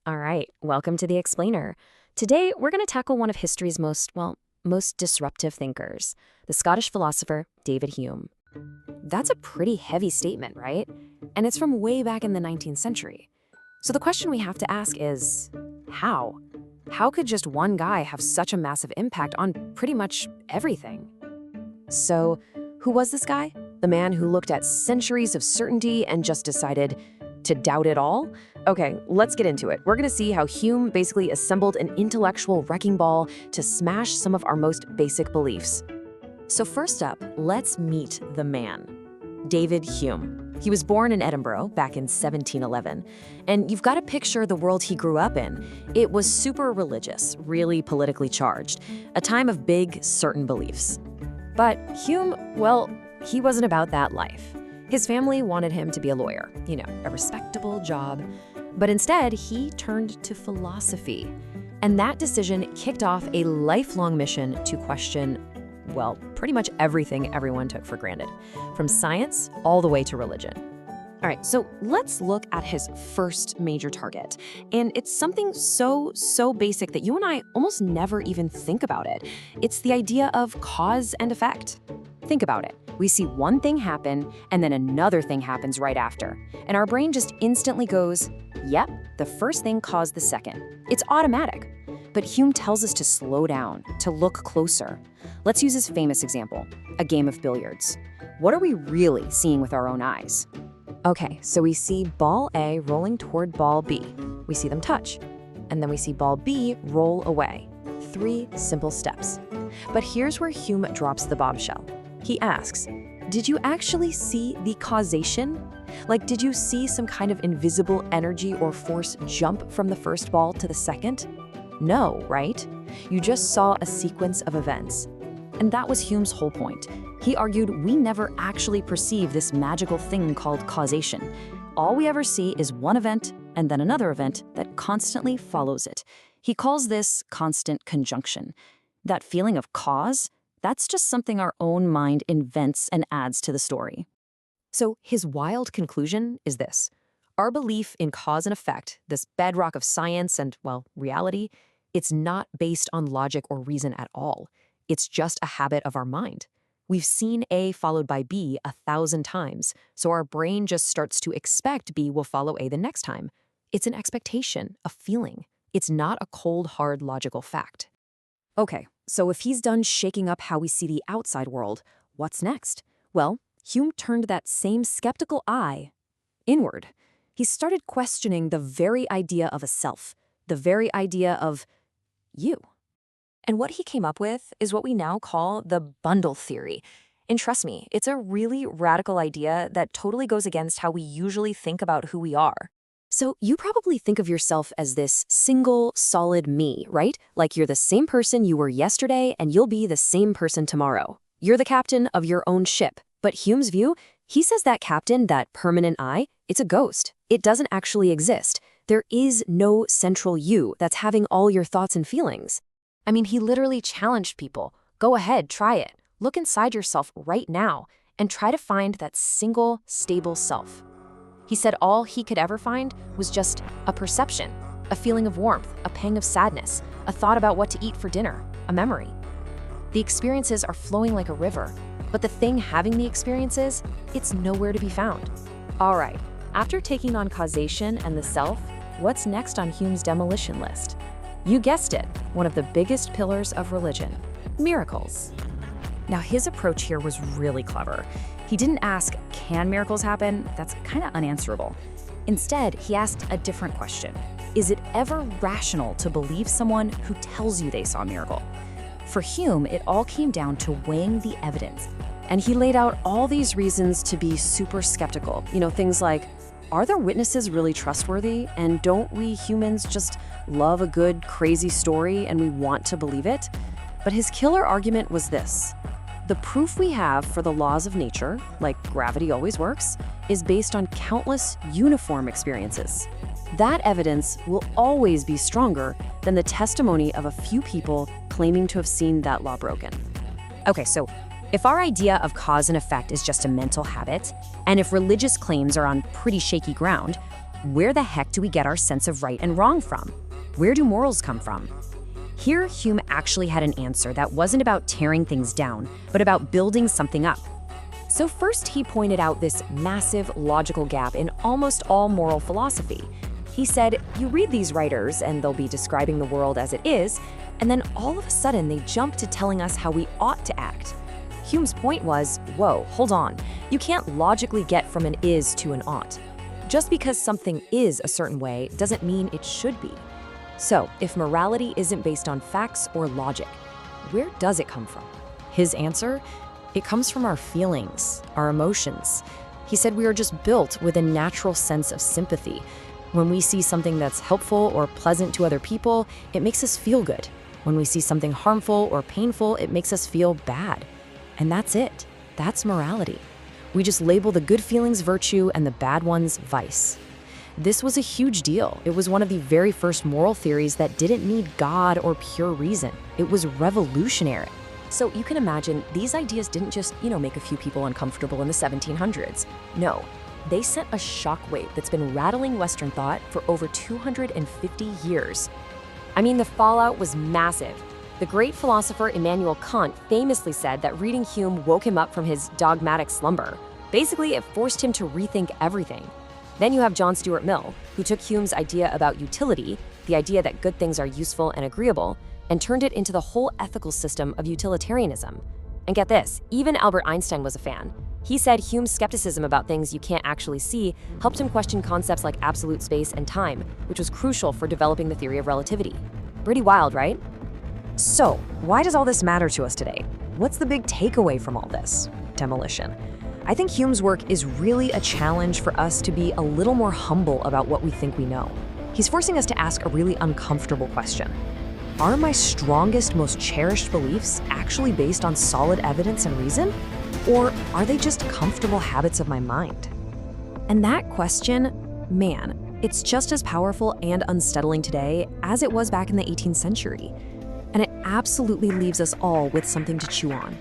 All right, welcome to The Explainer. Today, we're going to tackle one of history's most disruptive thinkers, the Scottish philosopher David Hume. That's a pretty heavy statement, right? And it's from way back in the 19th century. So the question we have to ask is, how? How could just one guy have such a massive impact on pretty much everything? So, who was this guy? The man who looked at centuries of certainty and just decided to doubt it all? Okay, let's get into it. We're going to see how Hume basically assembled an intellectual wrecking ball to smash some of our most basic beliefs. So first up, let's meet the man, David Hume. He was born in Edinburgh back in 1711, and you've got to picture the world he grew up in. It was super religious, really politically charged, a time of big, certain beliefs. But Hume, well, he wasn't about that life. His family wanted him to be a lawyer, a respectable job. But instead, he turned to philosophy. And that decision kicked off a lifelong mission to question, well, pretty much everything everyone took for granted, from science all the way to religion. All right, so let's look at his first major target. And it's something so basic that you and I almost never even think about it. It's the idea of cause and effect. Think about it. We see one thing happen, and then another thing happens right after. And our brain just instantly goes, yep, the first thing caused the second. It's automatic. But Hume tells us to slow down, to look closer. Let's use his famous example, a game of billiards. What are we really seeing with our own eyes? Okay, so we see ball A rolling toward ball B. We see them touch. And then we see ball B roll away. 3 simple steps. But here's where Hume drops the bombshell. He asks, did you actually see the causation? Like, did you see some kind of invisible energy or force jump from the first ball to the second? No, right? You just saw a sequence of events. And that was Hume's whole point. He argued we never actually perceive this magical thing called causation. All we ever see is one event and then another event that constantly follows it. He calls this constant conjunction. That feeling of cause, that's just something our own mind invents and adds to the story. So his wild conclusion is this. Our belief in cause and effect, this bedrock of science and, well, reality, it's not based on logic or reason at all. It's just a habit of our mind. We've seen A followed by B 1,000 times, so our brain just starts to expect B will follow A the next time. It's an expectation, a feeling. It's not a cold, hard, logical fact. Okay, so if he's done shaking up how we see the outside world, what's next? Well, Hume turned that same skeptical eye inward. He started questioning the very idea of a self, the very idea of you. And what he came up with is what we now call the bundle theory. And trust me, it's a really radical idea that totally goes against how we usually think about who we are. So you probably think of yourself as this single, solid me, right? Like you're the same person you were yesterday and you'll be the same person tomorrow. You're the captain of your own ship. But Hume's view, he says that captain, that permanent I, it's a ghost. It doesn't actually exist. There is no central you that's having all your thoughts and feelings. I mean, he literally challenged people. Go ahead, try it. Look inside yourself right now and try to find that single, stable self. He said all he could ever find was just a perception, a feeling of warmth, a pang of sadness, a thought about what to eat for dinner, a memory. The experiences are flowing like a river, but the thing having the experiences, it's nowhere to be found. All right, after taking on causation and the self, what's next on Hume's demolition list? You guessed it, one of the biggest pillars of religion, miracles. Now, his approach here was really clever. He didn't ask, can miracles happen? That's kind of unanswerable. Instead, he asked a different question. Is it ever rational to believe someone who tells you they saw a miracle? For Hume, it all came down to weighing the evidence. And he laid out all these reasons to be super skeptical. Things like, are their witnesses really trustworthy? And don't we humans just love a good, crazy story and we want to believe it? But his killer argument was this. The proof we have for the laws of nature, like gravity always works, is based on countless uniform experiences. That evidence will always be stronger than the testimony of a few people claiming to have seen that law broken. Okay, so if our idea of cause and effect is just a mental habit, and if religious claims are on pretty shaky ground, Where the heck do we get our sense of right and wrong from? Where do morals come from? Here, Hume actually had an answer that wasn't about tearing things down, but about building something up. So first, he pointed out this massive logical gap in almost all moral philosophy. He said, you read these writers, and they'll be describing the world as it is, and then all of a sudden they jump to telling us how we ought to act. Hume's point was, whoa, hold on. You can't logically get from an is to an ought. Just because something is a certain way doesn't mean it should be. So, if morality isn't based on facts or logic, where does it come from? His answer? It comes from our feelings, our emotions. He said we are just built with a natural sense of sympathy. When we see something that's helpful or pleasant to other people, it makes us feel good. When we see something harmful or painful, it makes us feel bad. And that's it. That's morality. We just label the good feelings virtue and the bad ones vice. This was a huge deal. It was one of the very first moral theories that didn't need God or pure reason. It was revolutionary. So you can imagine these ideas didn't just, make a few people uncomfortable in the 1700s. No, they sent a shockwave that's been rattling Western thought for over 250 years. I mean, the fallout was massive. The great philosopher Immanuel Kant famously said that reading Hume woke him up from his dogmatic slumber. Basically, it forced him to rethink everything. Then you have John Stuart Mill, who took Hume's idea about utility, the idea that good things are useful and agreeable, and turned it into the whole ethical system of utilitarianism. And get this, even Albert Einstein was a fan. He said Hume's skepticism about things you can't actually see helped him question concepts like absolute space and time, which was crucial for developing the theory of relativity. Pretty wild, right? So, why does all this matter to us today? What's the big takeaway from all this? Demolition. I think Hume's work is really a challenge for us to be a little more humble about what we think we know. He's forcing us to ask a really uncomfortable question. Are my strongest, most cherished beliefs actually based on solid evidence and reason? Or are they just comfortable habits of my mind? And that question, man, it's just as powerful and unsettling today as it was back in the 18th century. And it absolutely leaves us all with something to chew on.